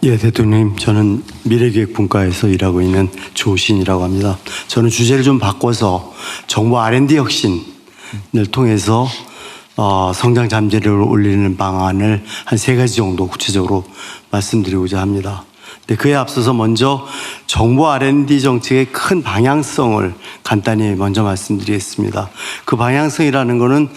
예, 대통령님, 저는 미래기획분과에서 일하고 있는 조신이라고 합니다. 저는 주제를 좀 바꿔서 정부 R&D 혁신을 통해서 성장 잠재력을 올리는 방안을 한 3가지 정도 구체적으로 말씀드리고자 합니다. 근데 그에 앞서서 먼저 정부 R&D 정책의 큰 방향성을 간단히 먼저 말씀드리겠습니다. 그 방향성이라는 것은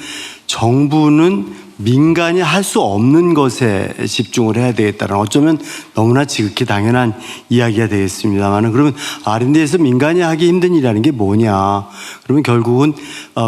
정부는 민간이 할 수 없는 것에 집중을 해야 되겠다는, 어쩌면 너무나 지극히 당연한 이야기가 되겠습니다만, 그러면 R&D에서 민간이 하기 힘든 일이라는 게 뭐냐? 그러면 결국은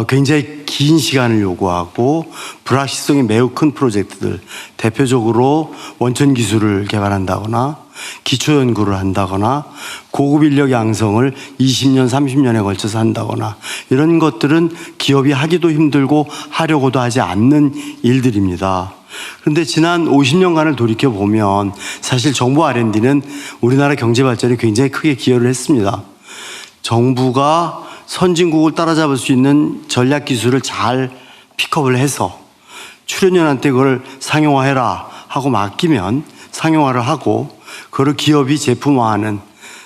굉장히 긴 시간을 요구하고 불확실성이 매우 큰 프로젝트들, 대표적으로 원천 기술을 개발한다거나 기초 연구를 한다거나 고급 인력 양성을 20년, 30년에 걸쳐서 한다거나, 이런 것들은 기업이 하기도 힘들고 하려고도 하지 않는 일들입니다. 그런데 지난 50년간을 돌이켜보면 사실 정부 R&D는 우리나라 경제 발전에 굉장히 크게 기여를 했습니다. 정부가 선진국을 따라잡을 수 있는 전략 기술을 잘 픽업을 해서 출연연한테 그걸 상용화해라 하고 맡기면 상용화를 하고, 그걸 기업이 제품화하는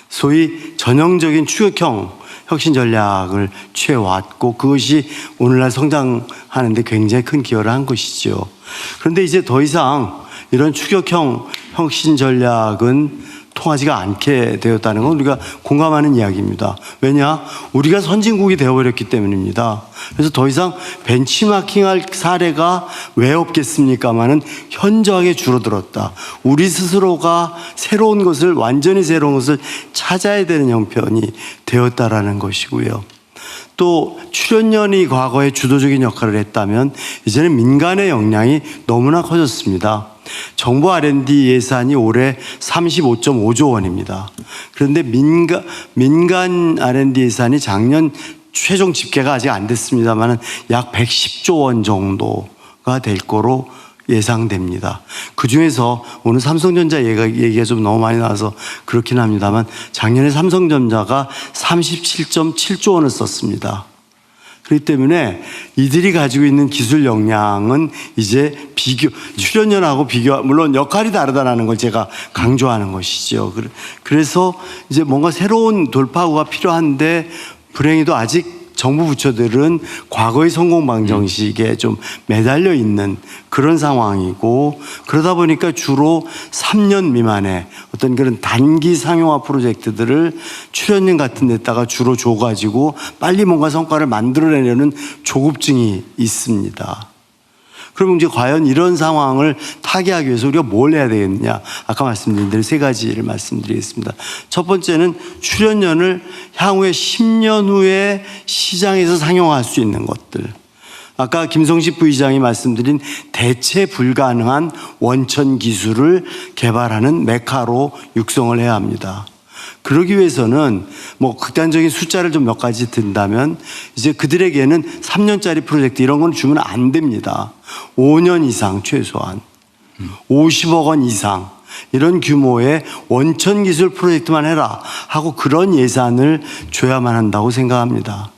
소위 전형적인 추격형 혁신 전략을 취해왔고, 그것이 오늘날 성장하는 데 굉장히 큰 기여를 한 것이죠. 그런데 이제 더 이상 이런 추격형 혁신 전략은 통하지가 않게 되었다는 건 우리가 공감하는 이야기입니다. 왜냐? 우리가 선진국이 되어버렸기 때문입니다. 그래서 더 이상 벤치마킹할 사례가 왜 없겠습니까마는 현저하게 줄어들었다. 우리 스스로가 새로운 것을, 완전히 새로운 것을 찾아야 되는 형편이 되었다라는 것이고요. 또 출연연이 과거에 주도적인 역할을 했다면 이제는 민간의 역량이 너무나 커졌습니다. 정부 R&D 예산이 올해 35.5조 원입니다. 그런데 민간 R&D 예산이 작년 최종 집계가 아직 안 됐습니다만 약 110조 원 정도가 될 거로 예상됩니다. 그 중에서 오늘 삼성전자 얘기가 좀 너무 많이 나와서 그렇긴 합니다만, 작년에 삼성전자가 37.7조 원을 썼습니다. 그렇기 때문에 이들이 가지고 있는 기술 역량은 이제 출연연하고 물론 역할이 다르다는 걸 제가 강조하는 것이죠. 그래서 이제 뭔가 새로운 돌파구가 필요한데, 불행히도 아직 정부 부처들은 과거의 성공 방정식에 좀 매달려 있는 그런 상황이고, 그러다 보니까 주로 3년 미만의 어떤 그런 단기 상용화 프로젝트들을 출연연 같은 데다가 주로 줘가지고 빨리 뭔가 성과를 만들어내려는 조급증이 있습니다. 그럼 이제 과연 이런 상황을 타개하기 위해서 우리가 뭘 해야 되겠느냐? 아까 말씀드린 대로 3가지를 말씀드리겠습니다. 첫 번째는 출연연을 향후에 10년 후에 시장에서 상용화할 수 있는 것들. 아까 김성식 부의장이 말씀드린 대체 불가능한 원천 기술을 개발하는 메카로 육성을 해야 합니다. 그러기 위해서는 뭐 극단적인 숫자를 좀 몇 가지 든다면, 이제 그들에게는 3년짜리 프로젝트 이런 건 주면 안 됩니다. 5년 이상 최소한 50억 원 이상 이런 규모의 원천 기술 프로젝트만 해라 하고 그런 예산을 줘야만 한다고 생각합니다.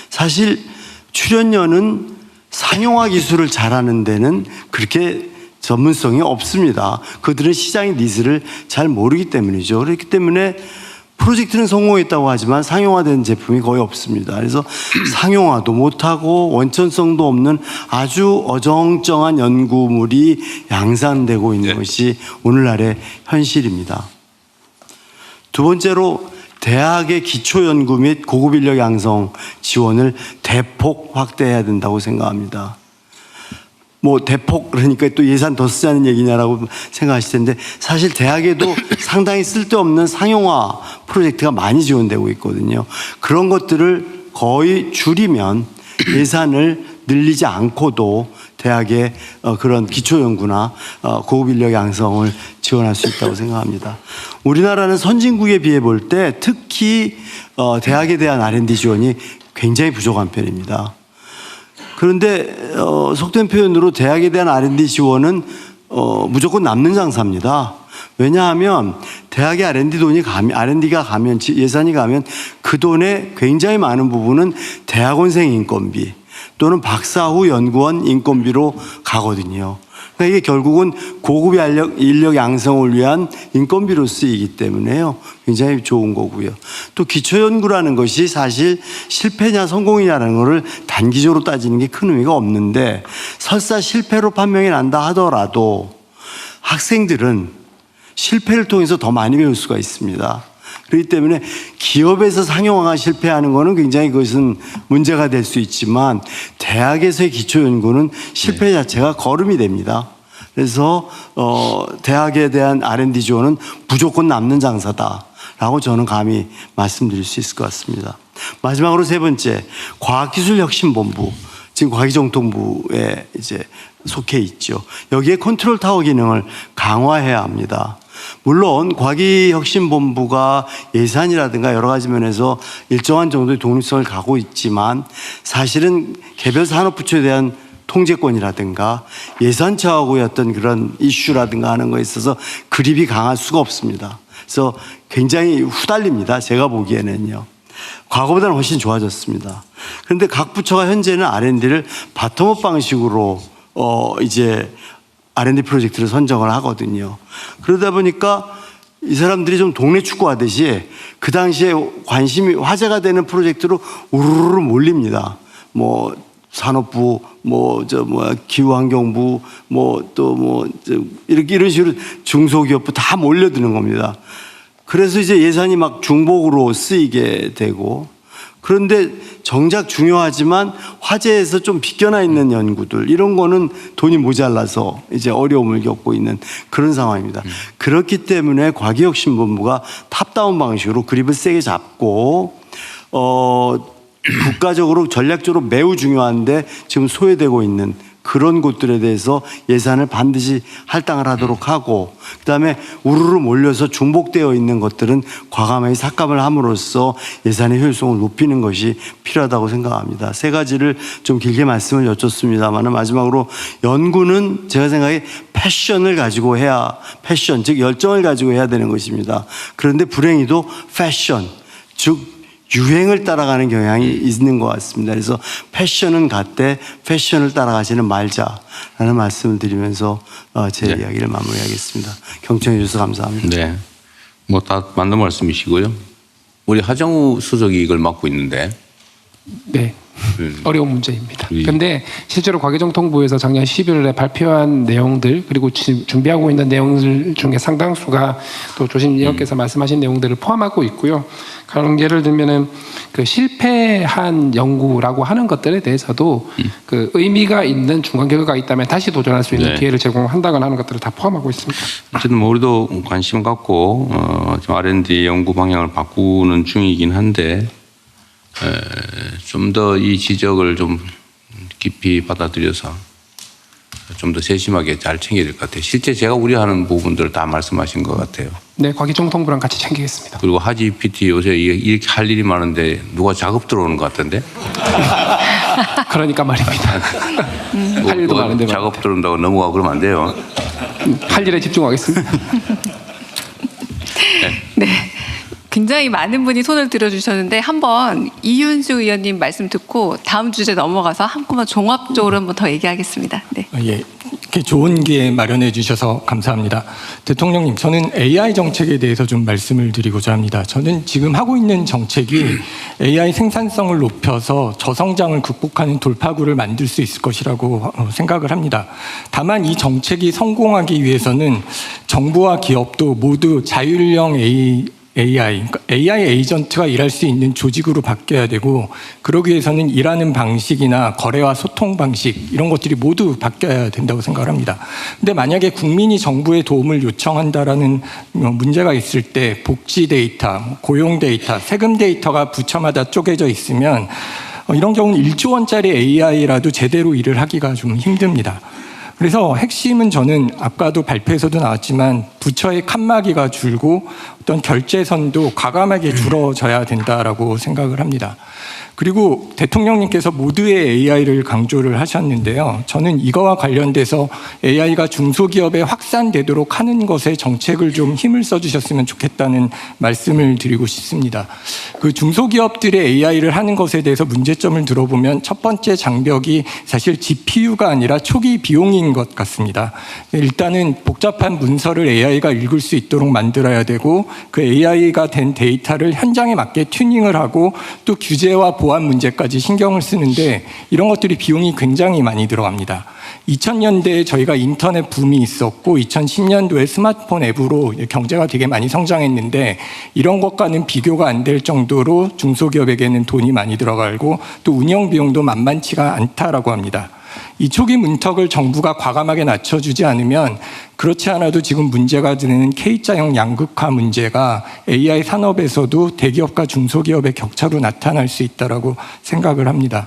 사실 출연연은 상용화 기술을 잘하는 데는 그렇게 전문성이 없습니다. 그들은 시장의 니즈를 잘 모르기 때문이죠. 그렇기 때문에 프로젝트는 성공했다고 하지만 상용화된 제품이 거의 없습니다. 그래서 상용화도 못하고 원천성도 없는 아주 어정쩡한 연구물이 양산되고 있는 것이 오늘날의 현실입니다. 두 번째로, 대학의 기초연구 및 고급 인력 양성 지원을 대폭 확대해야 된다고 생각합니다. 뭐 대폭 그러니까 또 예산 더 쓰자는 얘기냐라고 생각하실 텐데, 사실 대학에도 상당히 쓸데없는 상용화 프로젝트가 많이 지원되고 있거든요. 그런 것들을 거의 줄이면 예산을 늘리지 않고도 대학의 그런 기초연구나 고급 인력 양성을 지원할 수 있다고 생각합니다. 우리나라는 선진국에 비해 볼 때 특히 대학에 대한 R&D 지원이 굉장히 부족한 편입니다. 그런데 속된 표현으로 대학에 대한 R&D 지원은 무조건 남는 장사입니다. 왜냐하면 대학의 R&D가 가면, 예산이 가면 그 돈의 굉장히 많은 부분은 대학원생 인건비 또는 박사 후 연구원 인건비로 가거든요. 그러니까 이게 결국은 고급 인력 양성을 위한 인건비로 쓰이기 때문에요. 굉장히 좋은 거고요. 또 기초연구라는 것이 사실 실패냐 성공이냐는 것을 단기적으로 따지는 게 큰 의미가 없는데 설사 실패로 판명이 난다 하더라도 학생들은 실패를 통해서 더 많이 배울 수가 있습니다. 그렇기 때문에 기업에서 상용화가 실패하는 것은 굉장히 그것은 문제가 될 수 있지만 대학에서의 기초연구는 실패 자체가 거름이 됩니다. 그래서 대학에 대한 R&D 지원은 무조건 남는 장사다라고 저는 감히 말씀드릴 수 있을 것 같습니다. 마지막으로 세 번째, 과학기술혁신본부, 지금 과기정통부에 이제 속해 있죠. 여기에 컨트롤 타워 기능을 강화해야 합니다. 물론 과기혁신본부가 예산이라든가 여러 가지 면에서 일정한 정도의 독립성을 갖고 있지만 사실은 개별 산업부처에 대한 통제권이라든가 예산처하고의 어떤 그런 이슈라든가 하는 거에 있어서 그립이 강할 수가 없습니다. 그래서 굉장히 후달립니다. 제가 보기에는요. 과거보다는 훨씬 좋아졌습니다. 그런데 각 부처가 현재는 R&D를 바텀업 방식으로 이제 R&D 프로젝트를 선정을 하거든요. 그러다 보니까 이 사람들이 좀 동네 축구 하듯이 그 당시에 관심이 화제가 되는 프로젝트로 우르르 몰립니다. 뭐 산업부, 기후환경부, 이런 식으로 중소기업부 다 몰려드는 겁니다. 그래서 이제 예산이 막 중복으로 쓰이게 되고, 그런데 정작 중요하지만 화제에서 좀 비껴나 있는 연구들, 이런 거는 돈이 모자라서 이제 어려움을 겪고 있는 그런 상황입니다. 그렇기 때문에 과기혁신본부가 탑다운 방식으로 그립을 세게 잡고, 국가적으로 전략적으로 매우 중요한데 지금 소외되고 있는 그런 곳들에 대해서 예산을 반드시 할당을 하도록 하고, 그다음에 우르르 몰려서 중복되어 있는 것들은 과감하게 삭감을 함으로써 예산의 효율성을 높이는 것이 필요하다고 생각합니다. 세 가지를 좀 길게 말씀을 여쭙습니다만, 마지막으로 연구는 제가 생각에 패션을 가지고 해야, 패션 즉 열정을 가지고 해야 되는 것입니다. 그런데 불행히도 패션 즉 유행을 따라가는 경향이 있는 것 같습니다. 그래서 패션은 같되 패션을 따라가지는 말자라는 말씀을 드리면서 제 이야기를 마무리하겠습니다. 경청해 주셔서 감사합니다. 네, 뭐 다 맞는 말씀이시고요. 우리 하정우 수석이 이걸 맡고 있는데. 네. 어려운 문제입니다. 그런데 실제로 과기정통부에서 작년 11월에 발표한 내용들, 그리고 준비하고 있는 내용들 중에 상당수가 또 조심위원께서 말씀하신 내용들을 포함하고 있고요. 그런 예를 들면은 그 실패한 연구라고 하는 것들에 대해서도 그 의미가 있는 중간 결과가 있다면 다시 도전할 수 있는 기회를 제공한다거나 하는 것들을 다 포함하고 있습니다. 어쨌든 뭐 우리도 관심 갖고 좀 R&D 연구 방향을 바꾸는 중이긴 한데, 좀 더 이 지적을 좀 깊이 받아들여서 좀 더 세심하게 잘 챙겨야 될 것 같아요. 실제 제가 우려하는 부분들을 다 말씀하신 것 같아요. 네, 과기정통부랑 같이 챙기겠습니다. 그리고 하지 PT 요새 이렇게 할 일이 많은데 누가 작업 들어오는 것 같던데? 그러니까 말입니다. 할 일도 많은데 작업 들어온다고 넘어가고 그러면 안 돼요. 할 일에 집중하겠습니다. 네. 굉장히 많은 분이 손을 들어주셨는데 한번 이윤수 의원님 말씀 듣고 다음 주제 넘어가서 한꺼번에 종합적으로 한번 더 얘기하겠습니다. 네. 예, 이렇게 좋은 기회 마련해 주셔서 감사합니다. 대통령님, 저는 AI 정책에 대해서 좀 말씀을 드리고자 합니다. 저는 지금 하고 있는 정책이 AI 생산성을 높여서 저성장을 극복하는 돌파구를 만들 수 있을 것이라고 생각을 합니다. 다만 이 정책이 성공하기 위해서는 정부와 기업도 모두 자율형 AI, 그러니까 AI 에이전트가 일할 수 있는 조직으로 바뀌어야 되고, 그러기 위해서는 일하는 방식이나 거래와 소통 방식 이런 것들이 모두 바뀌어야 된다고 생각을 합니다. 근데 만약에 국민이 정부의 도움을 요청한다라는 문제가 있을 때 복지 데이터, 고용 데이터, 세금 데이터가 부처마다 쪼개져 있으면 이런 경우는 1조 원짜리 AI라도 제대로 일을 하기가 좀 힘듭니다. 그래서 핵심은 저는 아까도 발표에서도 나왔지만 부처의 칸막이가 줄고 어떤 결제선도 과감하게 줄어져야 된다라고 생각을 합니다. 그리고 대통령님께서 모두의 AI를 강조를 하셨는데요. 저는 이거와 관련돼서 AI가 중소기업에 확산되도록 하는 것에 정책을 좀 힘을 써주셨으면 좋겠다는 말씀을 드리고 싶습니다. 그 중소기업들의 AI를 하는 것에 대해서 문제점을 들어보면 첫 번째 장벽이 사실 GPU가 아니라 초기 비용인 문제인 것 같습니다. 일단은 복잡한 문서를 AI가 읽을 수 있도록 만들어야 되고 그 AI가 된 데이터를 현장에 맞게 튜닝을 하고 또 규제와 보안 문제까지 신경을 쓰는데 이런 것들이 비용이 굉장히 많이 들어갑니다. 2000년대에 저희가 인터넷 붐이 있었고 2010년도에 스마트폰 앱으로 경제가 되게 많이 성장했는데 이런 것과는 비교가 안 될 정도로 중소기업에게는 돈이 많이 들어가고 또 운영 비용도 만만치가 않다라고 합니다. 이 초기 문턱을 정부가 과감하게 낮춰주지 않으면 그렇지 않아도 지금 문제가 되는 K자형 양극화 문제가 AI 산업에서도 대기업과 중소기업의 격차로 나타날 수 있다고 생각을 합니다.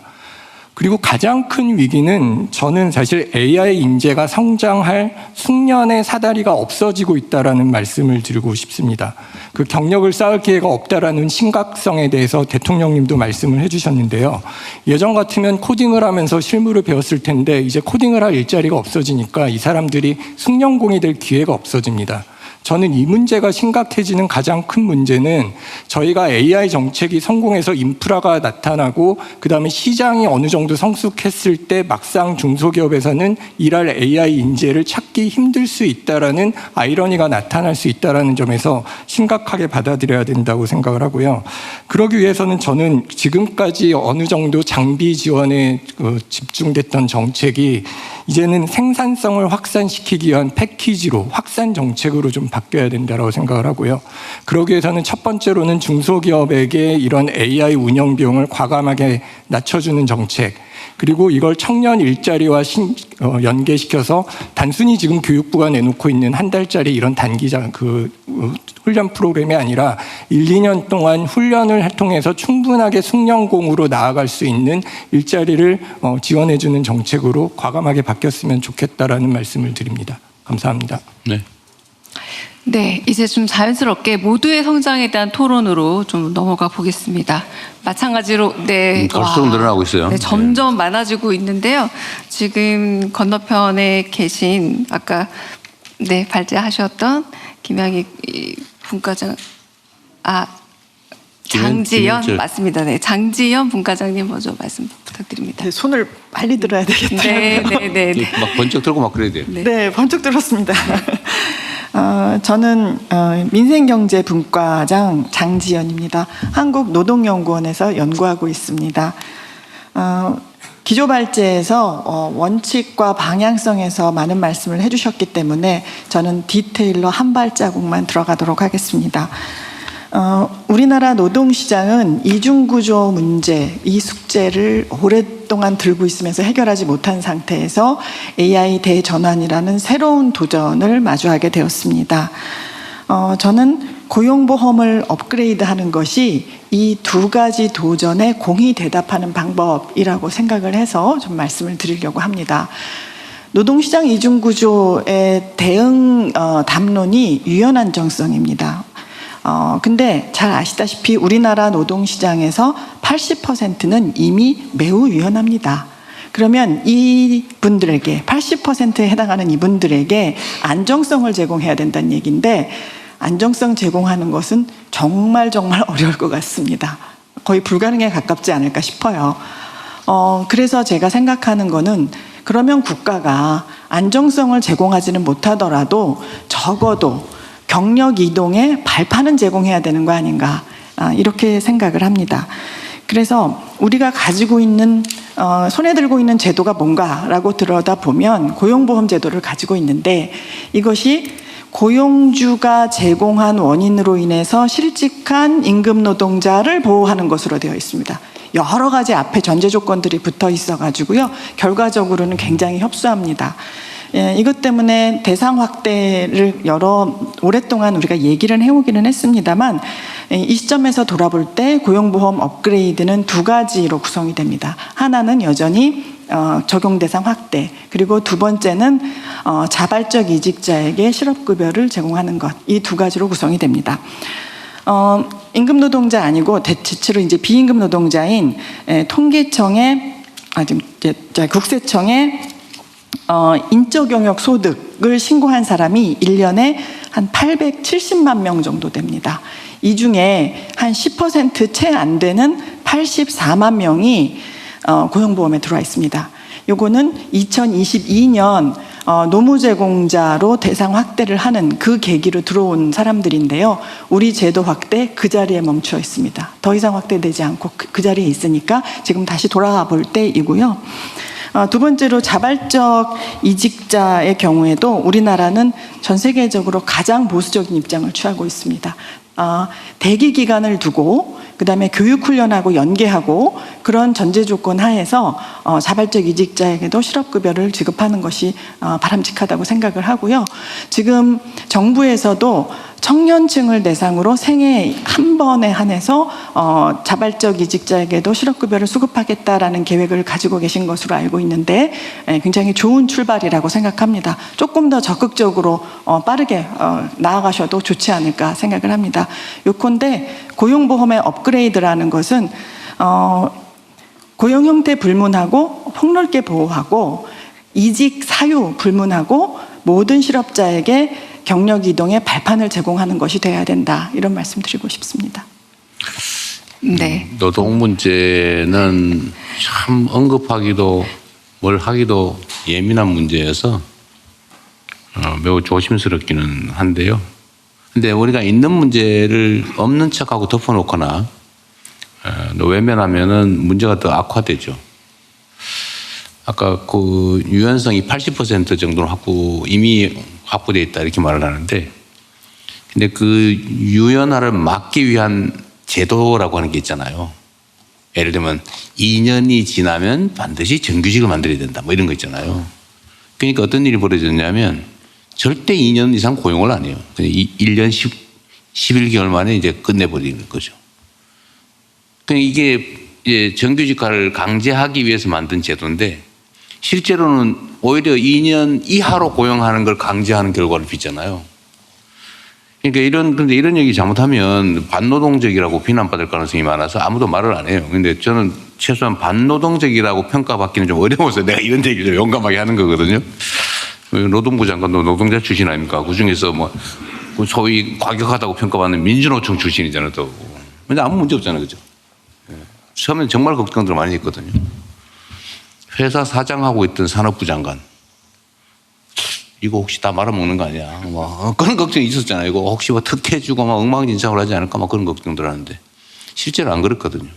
그리고 가장 큰 위기는 저는 사실 AI 인재가 성장할 숙련의 사다리가 없어지고 있다는 말씀을 드리고 싶습니다. 그 경력을 쌓을 기회가 없다라는 심각성에 대해서 대통령님도 말씀을 해주셨는데요. 예전 같으면 코딩을 하면서 실무를 배웠을 텐데 이제 코딩을 할 일자리가 없어지니까 이 사람들이 숙련공이 될 기회가 없어집니다. 저는 이 문제가 심각해지는 가장 큰 문제는 저희가 AI 정책이 성공해서 인프라가 나타나고 그다음에 시장이 어느 정도 성숙했을 때 막상 중소기업에서는 일할 AI 인재를 찾기 힘들 수 있다라는 아이러니가 나타날 수 있다라는 점에서 심각하게 받아들여야 된다고 생각을 하고요. 그러기 위해서는 저는 지금까지 어느 정도 장비 지원에 집중됐던 정책이 이제는 생산성을 확산시키기 위한 패키지로 확산 정책으로 좀 바뀌어야 된다고 생각을 하고요. 그러기 위해서는 첫 번째로는 중소기업에게 이런 AI 운영 비용을 과감하게 낮춰주는 정책, 그리고 이걸 청년 일자리와 연계시켜서 단순히 지금 교육부가 내놓고 있는 한 달짜리 이런 단기 훈련 프로그램이 아니라 1, 2년 동안 훈련을 통해서 충분하게 숙련공으로 나아갈 수 있는 일자리를 지원해주는 정책으로 과감하게 바뀌었으면 좋겠다라는 말씀을 드립니다. 감사합니다. 네. 네, 이제 좀 자연스럽게 모두의 성장에 대한 토론으로 좀 넘어가 보겠습니다. 마찬가지로 갈수록 늘어나고 있어요. 네, 점점 많아지고 있는데요. 지금 건너편에 계신 아까 발제하셨던 김양희 분과장 장지연 김현철. 맞습니다. 네, 장지연 분과장님 먼저 말씀 부탁드립니다. 네, 손을 빨리 들어야 되겠다. 네. 막 번쩍 들고 막 그래야 돼요. 네, 번쩍 들었습니다. 저는 민생경제분과장 장지연입니다. 한국노동연구원에서 연구하고 있습니다. 기조발제에서 원칙과 방향성에서 많은 말씀을 해주셨기 때문에 저는 디테일로 한 발자국만 들어가도록 하겠습니다. 우리나라 노동시장은 이중구조 문제, 이 숙제를 오랫동안 들고 있으면서 해결하지 못한 상태에서 AI 대전환이라는 새로운 도전을 마주하게 되었습니다. 저는 고용보험을 업그레이드하는 것이 이 두 가지 도전에 공히 대답하는 방법이라고 생각을 해서 좀 말씀을 드리려고 합니다. 노동시장 이중구조의 대응 담론이 유연안정성입니다. 근데 잘 아시다시피 우리나라 노동시장에서 80%는 이미 매우 유연합니다. 그러면 이분들에게 80%에 해당하는 이분들에게 안정성을 제공해야 된다는 얘기인데 안정성 제공하는 것은 정말 어려울 것 같습니다. 거의 불가능에 가깝지 않을까 싶어요. 그래서 제가 생각하는 거는 그러면 국가가 안정성을 제공하지는 못하더라도 적어도 경력 이동에 발판은 제공해야 되는 거 아닌가 이렇게 생각을 합니다. 그래서 우리가 가지고 있는 손에 들고 있는 제도가 뭔가라고 들여다보면 고용보험 제도를 가지고 있는데 이것이 고용주가 제공한 원인으로 인해서 실직한 임금 노동자를 보호하는 것으로 되어 있습니다. 여러 가지 앞에 전제 조건들이 붙어 있어가지고요. 결과적으로는 굉장히 협소합니다. 이것 때문에 대상 확대를 오랫동안 우리가 얘기를 해오기는 했습니다만 이 시점에서 돌아볼 때 고용보험 업그레이드는 두 가지로 구성이 됩니다. 하나는 여전히 적용 대상 확대, 그리고 두 번째는 자발적 이직자에게 실업급여를 제공하는 것, 이 두 가지로 구성이 됩니다. 임금 노동자 아니고 대체로 이제 비임금 노동자인 통계청의 국세청의 인적 영역 소득을 신고한 사람이 1년에 한 870만 명 정도 됩니다. 이 중에 한 10% 채 안 되는 84만 명이 고용보험에 들어와 있습니다. 요거는 2022년 노무 제공자로 대상 확대를 하는 그 계기로 들어온 사람들인데요. 우리 제도 확대 그 자리에 멈춰 있습니다. 더 이상 확대되지 않고 그 자리에 있으니까 지금 다시 돌아가 볼 때이고요. 두 번째로 자발적 이직자의 경우에도 우리나라는 전 세계적으로 가장 보수적인 입장을 취하고 있습니다. 대기 기간을 두고 그다음에 교육 훈련하고 연계하고 그런 전제 조건 하에서 자발적 이직자에게도 실업급여를 지급하는 것이 바람직하다고 생각을 하고요. 지금 정부에서도 청년층을 대상으로 생애 한 번에 한해서 자발적 이직자에게도 실업급여를 수급하겠다라는 계획을 가지고 계신 것으로 알고 있는데 굉장히 좋은 출발이라고 생각합니다. 조금 더 적극적으로 빠르게 나아가셔도 좋지 않을까 생각을 합니다. 요컨대 고용보험의 업그레이드라는 것은 고용 형태 불문하고 폭넓게 보호하고 이직 사유 불문하고 모든 실업자에게 경력 이동의 발판을 제공하는 것이 돼야 된다. 이런 말씀 드리고 싶습니다. 네. 노동 문제는 참 언급하기도 뭘 하기도 예민한 문제여서 매우 조심스럽기는 한데요. 근데 우리가 있는 문제를 없는 척하고 덮어놓거나 외면하면은 문제가 더 악화되죠. 아까 그 유연성이 80% 정도로 이미 확보되어 있다 이렇게 말을 하는데, 근데 그 유연화를 막기 위한 제도라고 하는 게 있잖아요. 예를 들면 2년이 지나면 반드시 정규직을 만들어야 된다 뭐 이런 거 있잖아요. 그러니까 어떤 일이 벌어졌냐면 절대 2년 이상 고용을 안 해요. 1년 11개월 만에 이제 끝내버리는 거죠. 그러니까 이게 이제 정규직화를 강제하기 위해서 만든 제도인데 실제로는 오히려 2년 이하로 고용하는 걸 강제하는 결과를 빚잖아요. 그러니까 근데 이런 얘기 잘못하면 반노동적이라고 비난받을 가능성이 많아서 아무도 말을 안 해요. 근데 저는 최소한 반노동적이라고 평가받기는 좀 어려워서 내가 이런 얘기를 좀 용감하게 하는 거거든요. 노동부 장관도 노동자 출신 아닙니까? 그 중에서 뭐 소위 과격하다고 평가받는 민주노총 출신이잖아요, 또. 근데 아무 문제 없잖아요, 그죠? 처음엔 정말 걱정들 많이 했거든요. 회사 사장하고 있던 산업부 장관. 이거 혹시 다 말아먹는 거 아니야? 뭐 그런 걱정이 있었잖아요. 이거 혹시 뭐 특혜주고 막 엉망진창을 하지 않을까 막 그런 걱정들 하는데 실제로 안 그렇거든요.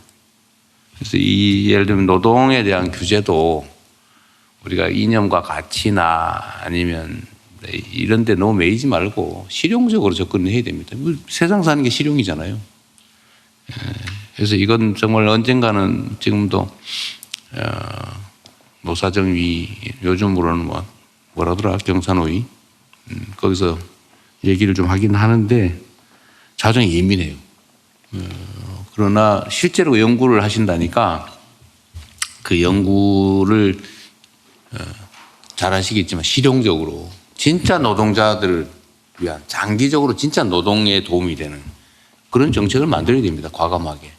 그래서 예를 들면 노동에 대한 규제도 우리가 이념과 가치나 아니면 이런 데 너무 매이지 말고 실용적으로 접근을 해야 됩니다. 세상 사는 게 실용이잖아요. 그래서 이건 정말 언젠가는 지금도 노사정위, 요즘으로는 뭐라더라, 경산호위, 거기서 얘기를 좀 하긴 하는데 자정이 예민해요. 그러나 실제로 연구를 하신다니까 그 연구를 잘 아시겠지만 실용적으로 진짜 노동자들을 위한 장기적으로 진짜 노동에 도움이 되는 그런 정책을 만들어야 됩니다. 과감하게.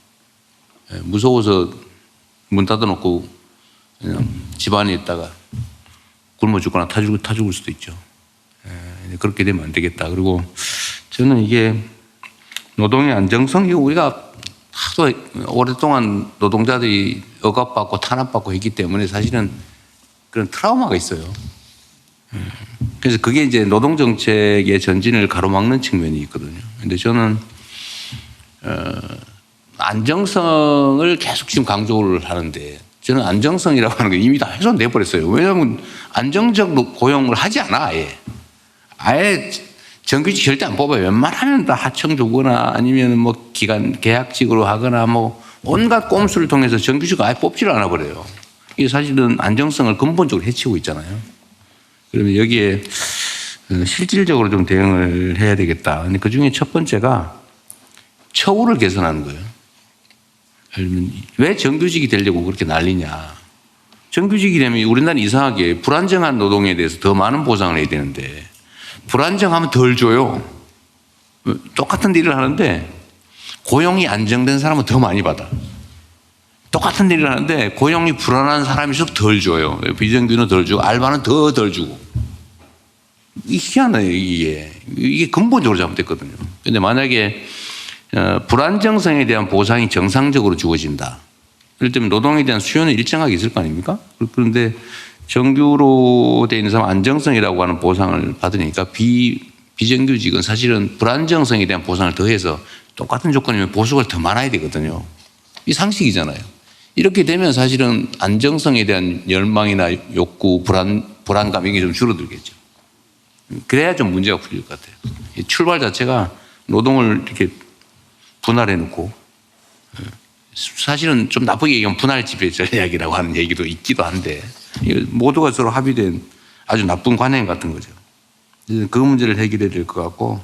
무서워서 문 닫아놓고 그냥 집안에 있다가 굶어 죽거나 타 죽을 수도 있죠. 그렇게 되면 안 되겠다. 그리고 저는 이게 노동의 안정성, 이거 우리가 하도 오랫동안 노동자들이 억압받고 탄압받고 했기 때문에 사실은 그런 트라우마가 있어요. 그래서 그게 이제 노동정책의 전진을 가로막는 측면이 있거든요. 근데 저는 안정성을 계속 지금 강조를 하는데 저는 안정성이라고 하는 게 이미 다 훼손돼 버렸어요. 왜냐하면 안정적 고용을 하지 않아, 아예 정규직 절대 안 뽑아요. 웬만하면 다 하청 주거나 아니면 뭐 계약직으로 하거나 뭐 온갖 꼼수를 통해서 정규직을 아예 뽑지를 않아 버려요. 이게 사실은 안정성을 근본적으로 해치고 있잖아요. 그러면 여기에 실질적으로 좀 대응을 해야 되겠다. 근데 그 중에 첫 번째가 처우를 개선하는 거예요. 왜 정규직이 되려고 그렇게 난리냐. 정규직이 되면 우리나라는 이상하게 불안정한 노동에 대해서 더 많은 보상을 해야 되는데 불안정하면 덜 줘요. 똑같은 일을 하는데 고용이 안정된 사람은 더 많이 받아. 똑같은 일을 하는데 고용이 불안한 사람일수록 덜 줘요. 비정규는 덜 주고 알바는 더 덜 주고. 희한해요, 이게. 이게 근본적으로 잘못됐거든요. 근데 만약에 불안정성에 대한 보상이 정상적으로 주어진다. 예를 들면 노동에 대한 수요는 일정하게 있을 거 아닙니까? 그런데 정규로 돼 있는 사람 안정성이라고 하는 보상을 받으니까 비정규직은 사실은 불안정성에 대한 보상을 더해서 똑같은 조건이면 보수가 더 많아야 되거든요. 이 상식이잖아요. 이렇게 되면 사실은 안정성에 대한 열망이나 욕구, 불안감 이게 좀 줄어들겠죠. 그래야 좀 문제가 풀릴 것 같아요. 이 출발 자체가 노동을 이렇게 분할해 놓고 사실은 좀 나쁘게 얘기하면 분할 지배 전략이라고 하는 얘기도 있기도 한데 모두가 서로 합의된 아주 나쁜 관행 같은 거죠. 그 문제를 해결해야 될 것 같고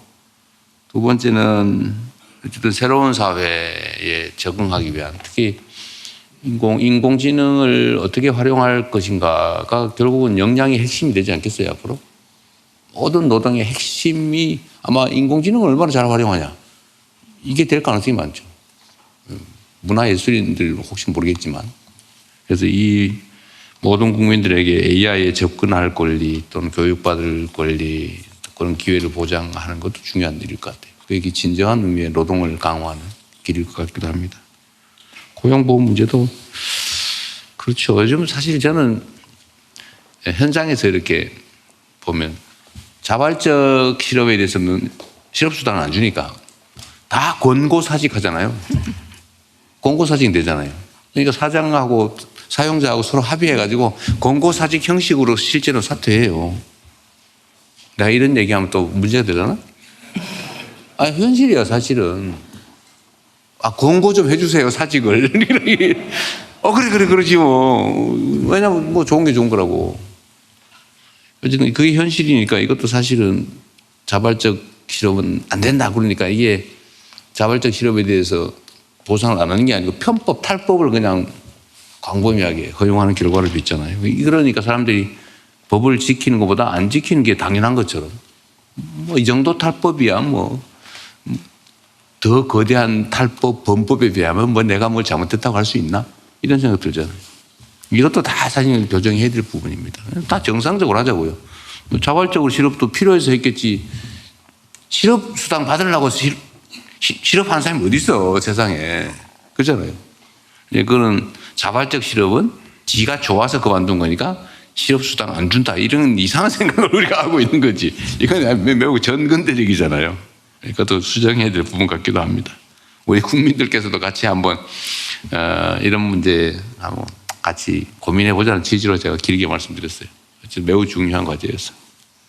두 번째는 어쨌든 새로운 사회에 적응하기 위한 특히 인공지능을 어떻게 활용할 것인가가 결국은 역량의 핵심이 되지 않겠어요, 앞으로? 모든 노동의 핵심이 아마 인공지능을 얼마나 잘 활용하냐. 이게 될 가능성이 많죠. 문화예술인들 혹시 모르겠지만. 그래서 이 모든 국민들에게 AI에 접근할 권리 또는 교육받을 권리 그런 기회를 보장하는 것도 중요한 일일 것 같아요. 그게 진정한 의미의 노동을 강화하는 길일 것 같기도 합니다. 고용보험 문제도 그렇죠. 요즘 사실 저는 현장에서 이렇게 보면 자발적 실업에 대해서는 실업수당을 안 주니까 다 권고사직 하잖아요. 권고사직 되잖아요. 그러니까 사장하고 사용자하고 서로 합의해가지고 권고사직 형식으로 실제로 사퇴해요. 내가 이런 얘기하면 또 문제가 되잖아? 아, 현실이야, 사실은. 아, 권고 좀 해주세요, 사직을. 그래, 그러지 뭐. 왜냐면 뭐 좋은 게 좋은 거라고. 어쨌든 그게 현실이니까 이것도 사실은 자발적 실업은 안 된다. 그러니까 이게 자발적 실업에 대해서 보상을 안 하는 게 아니고 편법, 탈법을 그냥 광범위하게 허용하는 결과를 있잖아요. 그러니까 사람들이 법을 지키는 것보다 안 지키는 게 당연한 것처럼 뭐 이 정도 탈법이야 뭐 더 거대한 탈법, 범법에 비하면 뭐 내가 뭘 잘못했다고 할 수 있나? 이런 생각 들잖아요. 이것도 다 사실 교정해야 될 부분입니다. 다 정상적으로 하자고요. 자발적으로 실업도 필요해서 했겠지. 실업수당 받으려고 실업하는 사람이 어디 있어 세상에. 그렇잖아요. 그거는 자발적 실업은 지가 좋아서 그만둔 거니까 실업수당 안 준다. 이런 이상한 생각을 우리가 하고 있는 거지. 이건 매우 전근대적이잖아요. 그것도 수정해야 될 부분 같기도 합니다. 우리 국민들께서도 같이 한번 이런 문제 한번 같이 고민해 보자는 취지로 제가 길게 말씀드렸어요. 매우 중요한 과제였어요.